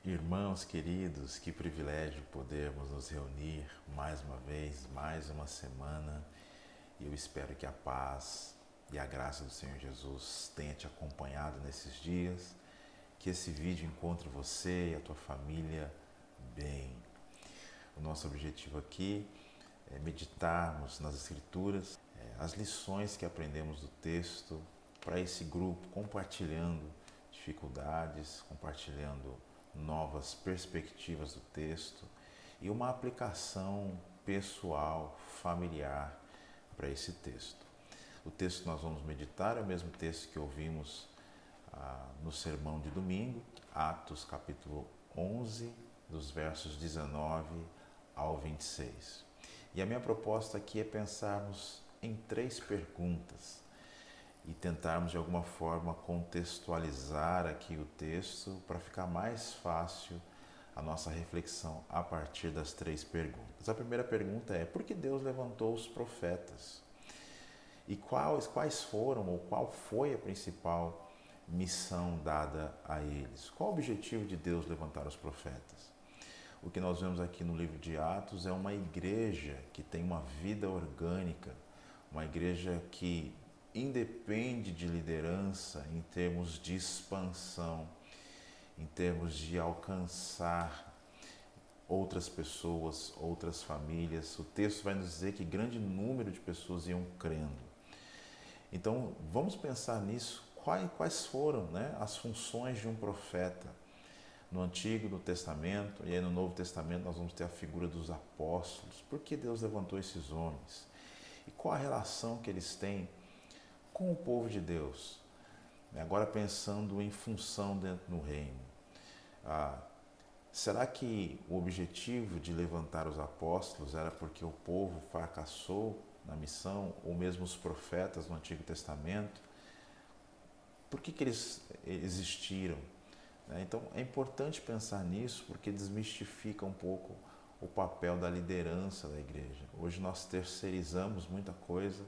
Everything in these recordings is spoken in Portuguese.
Irmãos queridos, que privilégio podermos nos reunir mais uma vez, mais uma semana. E eu espero que a paz e a graça do Senhor Jesus tenha te acompanhado nesses dias, que esse vídeo encontre você e a tua família bem. O nosso objetivo aqui é meditarmos nas Escrituras, as lições que aprendemos do texto para esse grupo, compartilhando dificuldades, compartilhando novas perspectivas do texto e uma aplicação pessoal, familiar para esse texto. O texto que nós vamos meditar é o mesmo texto que ouvimos no sermão de domingo, Atos capítulo 11, dos versos 19 ao 26. E a minha proposta aqui é pensarmos em 3 perguntas e tentarmos de alguma forma contextualizar aqui o texto para ficar mais fácil a nossa reflexão a partir das 3 perguntas. A primeira pergunta é: por que Deus levantou os profetas? E quais foram ou qual foi a principal missão dada a eles? Qual o objetivo de Deus levantar os profetas? O que nós vemos aqui no livro de Atos é uma igreja que tem uma vida orgânica, uma igreja que independe de liderança em termos de expansão, em termos de alcançar outras pessoas, outras famílias. O texto vai nos dizer que grande número de pessoas iam crendo. Então, vamos pensar nisso. Quais foram, as funções de um profeta? No Antigo, no Testamento, e aí no Novo Testamento nós vamos ter a figura dos apóstolos. Por que Deus levantou esses homens? E qual a relação que eles têm com o povo de Deus? Agora pensando em função dentro do reino. Será que o objetivo de levantar os apóstolos era porque o povo fracassou na missão, ou mesmo os profetas no Antigo Testamento? Por que eles existiram? Então é importante pensar nisso porque desmistifica um pouco o papel da liderança da igreja. Hoje nós terceirizamos muita coisa,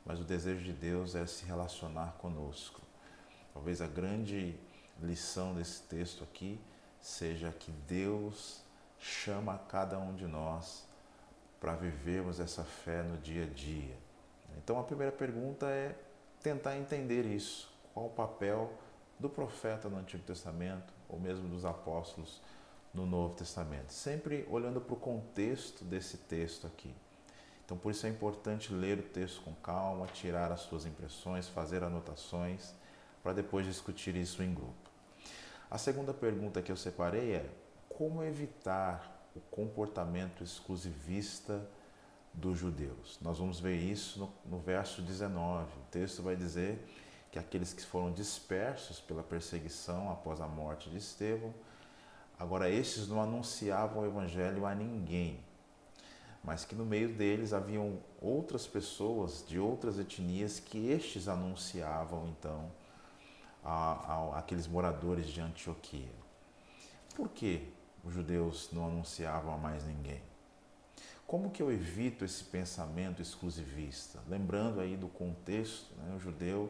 mas o desejo de Deus é se relacionar conosco. Talvez a grande lição desse texto aqui seja que Deus chama cada um de nós para vivermos essa fé no dia a dia. Então a primeira pergunta é tentar entender isso. Qual o papel do profeta no Antigo Testamento, ou mesmo dos apóstolos no Novo Testamento? Sempre olhando para o contexto desse texto aqui. Então por isso é importante ler o texto com calma, tirar as suas impressões, fazer anotações, para depois discutir isso em grupo. A segunda pergunta que eu separei é: como evitar o comportamento exclusivista dos judeus? Nós vamos ver isso no verso 19. O texto vai dizer que aqueles que foram dispersos pela perseguição após a morte de Estevão, agora estes não anunciavam o evangelho a ninguém, mas que no meio deles haviam outras pessoas de outras etnias que estes anunciavam então àqueles moradores de Antioquia. Por que os judeus não anunciavam a mais ninguém? Como que eu evito esse pensamento exclusivista? Lembrando aí do contexto, o judeu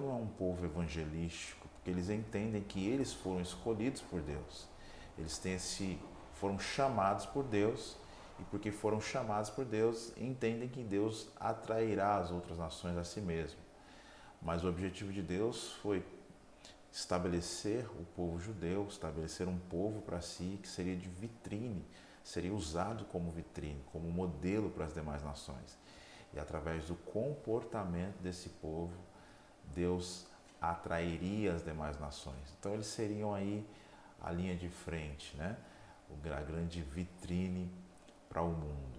não é um povo evangelístico, porque eles entendem que eles foram escolhidos por Deus. Foram chamados por Deus, e porque foram chamados por Deus, entendem que Deus atrairá as outras nações a si mesmo. Mas o objetivo de Deus foi estabelecer o povo judeu, estabelecer um povo para si que seria de vitrine, seria usado como vitrine, como modelo para as demais nações. E através do comportamento desse povo, Deus atrairia as demais nações. Então eles seriam aí a linha de frente, a grande vitrine para o mundo.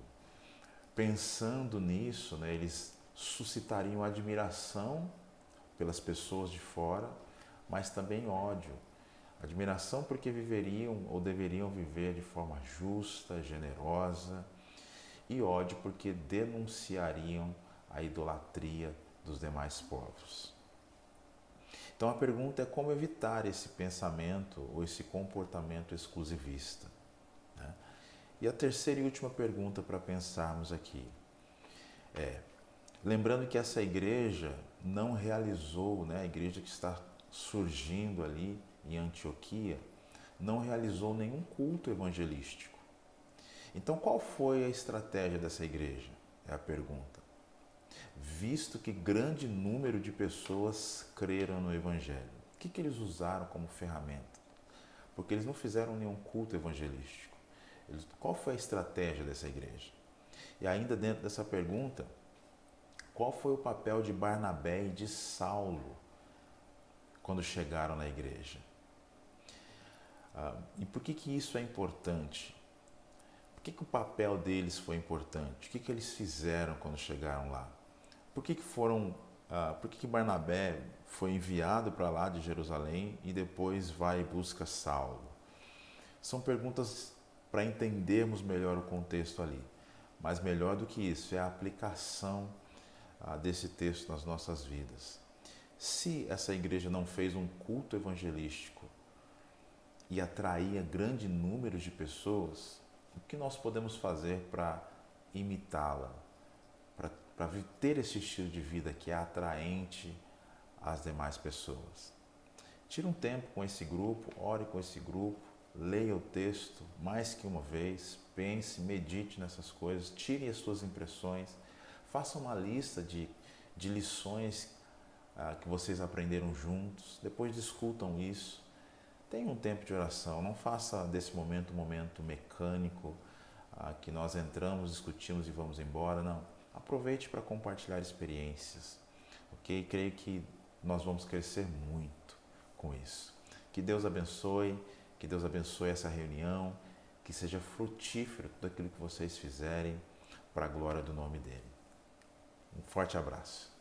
Pensando nisso, eles suscitariam admiração pelas pessoas de fora, mas também ódio. Admiração porque viveriam ou deveriam viver de forma justa, generosa, e ódio porque denunciariam a idolatria dos demais povos. Então a pergunta é como evitar esse pensamento ou esse comportamento exclusivista. E a terceira e última pergunta para pensarmos aqui é: lembrando que essa igreja não realizou, a igreja que está surgindo ali em Antioquia, não realizou nenhum culto evangelístico. Então, qual foi a estratégia dessa igreja? É a pergunta. Visto que grande número de pessoas creram no Evangelho, o que eles usaram como ferramenta? Porque eles não fizeram nenhum culto evangelístico. Qual foi a estratégia dessa igreja? E ainda dentro dessa pergunta, qual foi o papel de Barnabé e de Saulo quando chegaram na igreja? E por que isso é importante? Por que o papel deles foi importante? O que eles fizeram quando chegaram lá? Por que Barnabé foi enviado para lá de Jerusalém e depois vai e busca Saulo? São perguntas para entendermos melhor o contexto ali. Mas melhor do que isso é a aplicação desse texto nas nossas vidas. Se essa igreja não fez um culto evangelístico e atraía grande número de pessoas, o que nós podemos fazer para imitá-la? Para ter esse estilo de vida que é atraente às demais pessoas. Tire um tempo com esse grupo, ore com esse grupo, leia o texto mais que uma vez, pense, medite nessas coisas, tire as suas impressões, faça uma lista de lições que vocês aprenderam juntos, depois discutam isso. Tenha um tempo de oração, não faça desse momento um momento mecânico, que nós entramos, discutimos e vamos embora, não. Aproveite para compartilhar experiências, ok? Creio que nós vamos crescer muito com isso. Que Deus abençoe essa reunião, que seja frutífero tudo aquilo que vocês fizerem para a glória do nome dele. Um forte abraço.